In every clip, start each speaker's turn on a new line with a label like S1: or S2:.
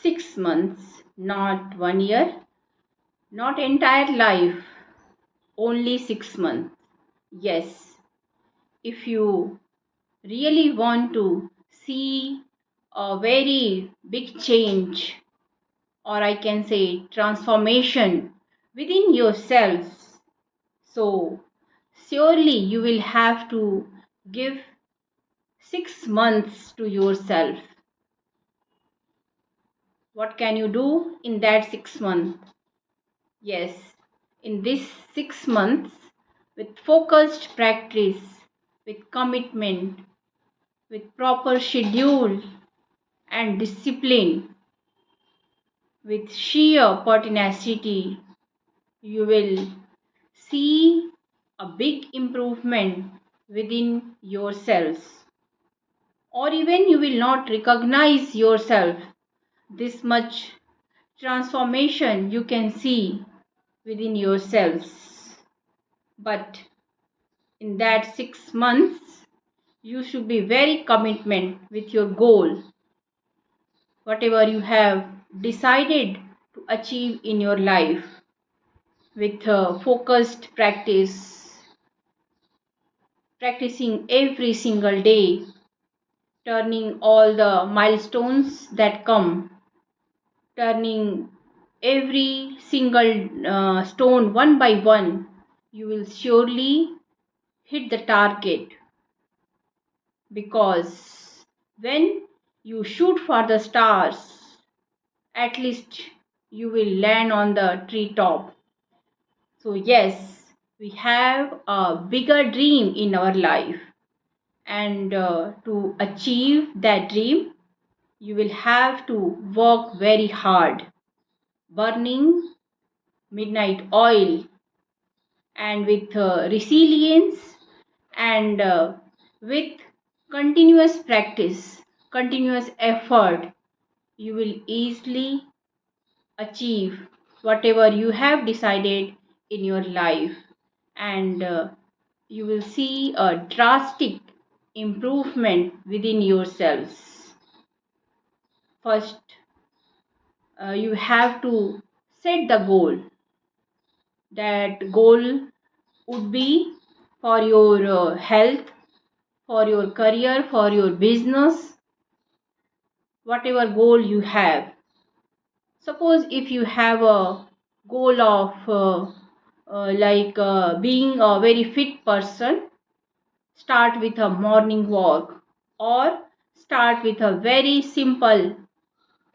S1: 6 months, not 1 year, not entire life, only 6 months. Yes, if you really want to see a very big change, or I can say transformation within yourselves, so surely you will have to give 6 months to yourself. What can you do in that 6 months? Yes, in this 6 months, with focused practice, with commitment, with proper schedule and discipline, with sheer pertinacity, you will see a big improvement within yourselves. Or even you will not recognize yourself. This much transformation you can see within yourselves. But in that 6 months, you should be very commitment with your goal, whatever you have decided to achieve in your life, with focused practice, practicing every single day, turning all the milestones that come, turning every single stone one by one, you will surely hit the target. Because when you shoot for the stars, at least you will land on the treetop. So, yes, we have a bigger dream in our life, and to achieve that dream, you will have to work very hard, burning midnight oil, and with resilience, and with continuous practice, continuous effort, you will easily achieve whatever you have decided in your life, and you will see a drastic improvement within yourselves. First, you have to set the goal. That goal would be for your health, for your career, for your business, whatever goal you have. Suppose if you have a goal of being a very fit person, start with a morning walk, or start with a very simple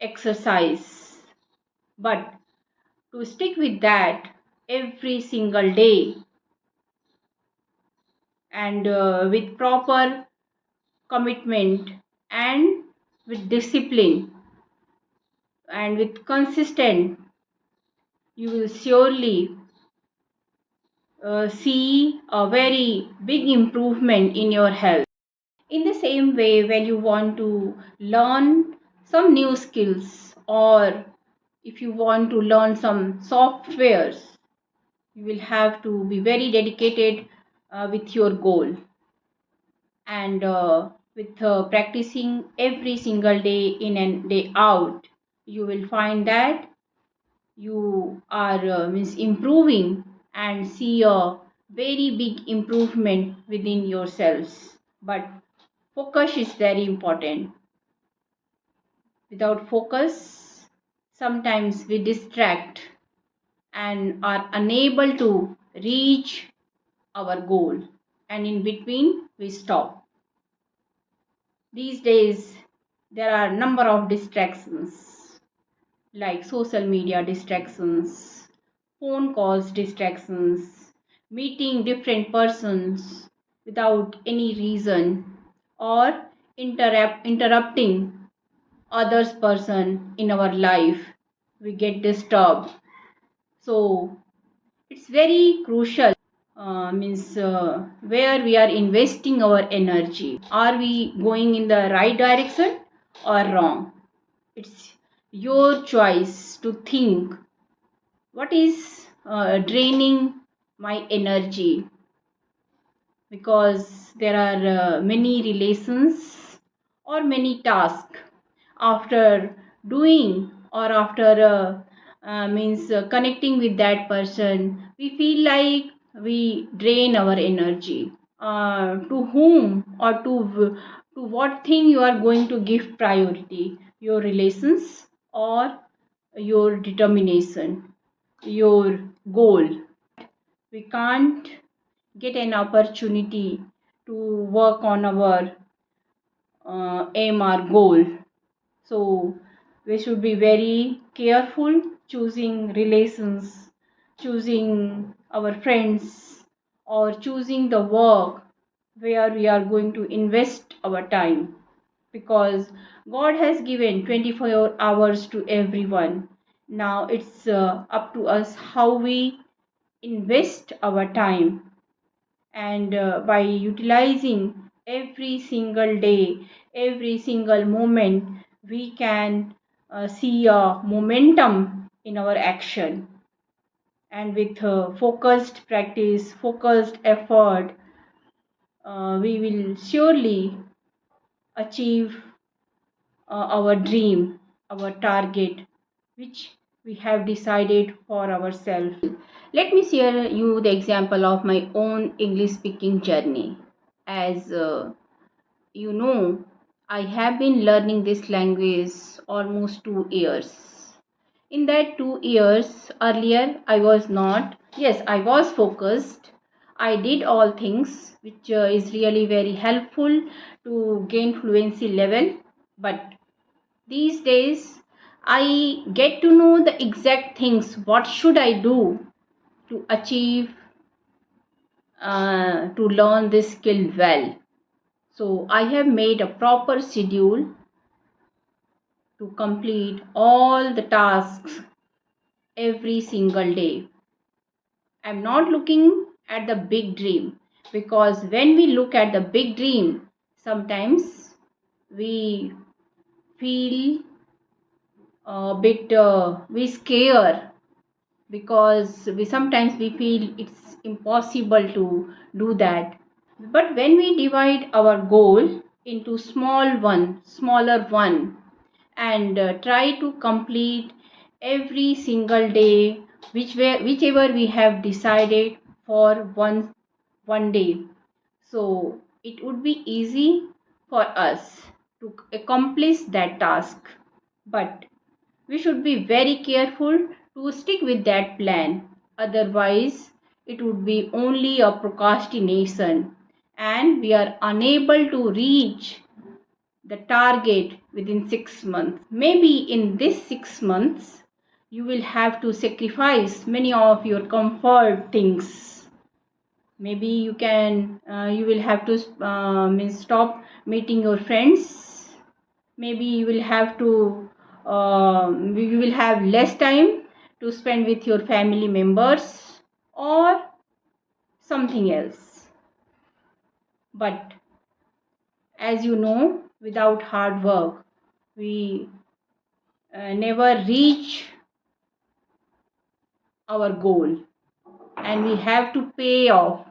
S1: exercise. But to stick with that every single day, and with proper commitment, and with discipline, and with consistent, you will surely see a very big improvement in your health. In the same way, when you want to learn some new skills, or if you want to learn some softwares, you will have to be very dedicated with your goal, and with practicing every single day in and day out, you will find that you are means improving, and see a very big improvement within yourselves. But focus is very important. Without focus, sometimes we distract and are unable to reach our goal, and in between we stop. These days there are a number of distractions, like social media distractions, phone calls distractions, meeting different persons without any reason, or interrupting others person in our life, we get disturbed. So it's very crucial, means where we are investing our energy. Are we going in the right direction or wrong? It's your choice to think what is draining my energy, because there are many relations or many tasks. After doing or after connecting with that person, we feel like we drain our energy. To whom or to what thing you are going to give priority? Your relations or your determination, your goal? We can't get an opportunity to work on our aim or goal. So we should be very careful choosing relations, choosing our friends, or choosing the work where we are going to invest our time, because God has given 24 hours to everyone. Now it's up to us how we invest our time, and by utilizing every single day, every single moment, we can see a momentum in our action. And with focused practice, focused effort, we will surely achieve our dream, our target, which we have decided for ourselves. Let me share you the example of my own English speaking journey. As you know, I have been learning this language almost 2 years. In that 2 years, earlier I was not, yes, I was focused. I did all things which is really very helpful to gain fluency level. But these days, I get to know the exact things. What should I do to achieve, to learn this skill well? So I have made a proper schedule to complete all the tasks every single day. I'm not looking at the big dream, because when we look at the big dream, sometimes we feel a bit we scare, because we feel it's impossible to do that. But when we divide our goal into smaller one, and try to complete every single day, whichever we have decided for one day, so it would be easy for us to accomplish that task. But we should be very careful to stick with that plan. Otherwise, it would be only a procrastination, and we are unable to reach the target within 6 months. Maybe in this 6 months, you will have to sacrifice many of your comfort things. Maybe you will have to stop meeting your friends. Maybe you will have less time to spend with your family members, or something else. But as you know, without hard work, we never reach our goal, and we have to pay off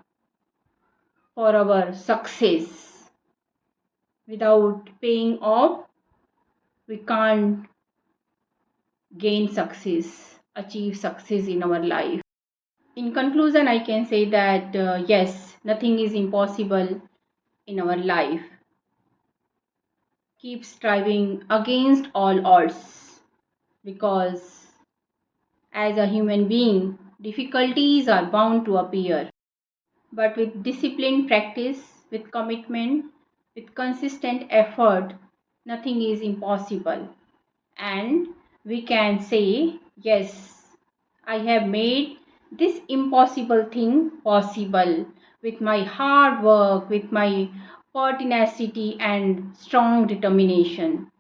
S1: for our success. Without paying off, we can't gain success, achieve success in our life. In conclusion, I can say that yes, nothing is impossible in our life. Keep striving against all odds, because as a human being, difficulties are bound to appear. But with disciplined practice, with commitment, with consistent effort, nothing is impossible. And we can say, yes, I have made this impossible thing possible with my hard work, with my pertinacity and strong determination.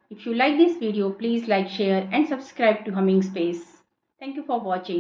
S1: If you like this video, please like, share and subscribe to Humming Space. Thank you for watching.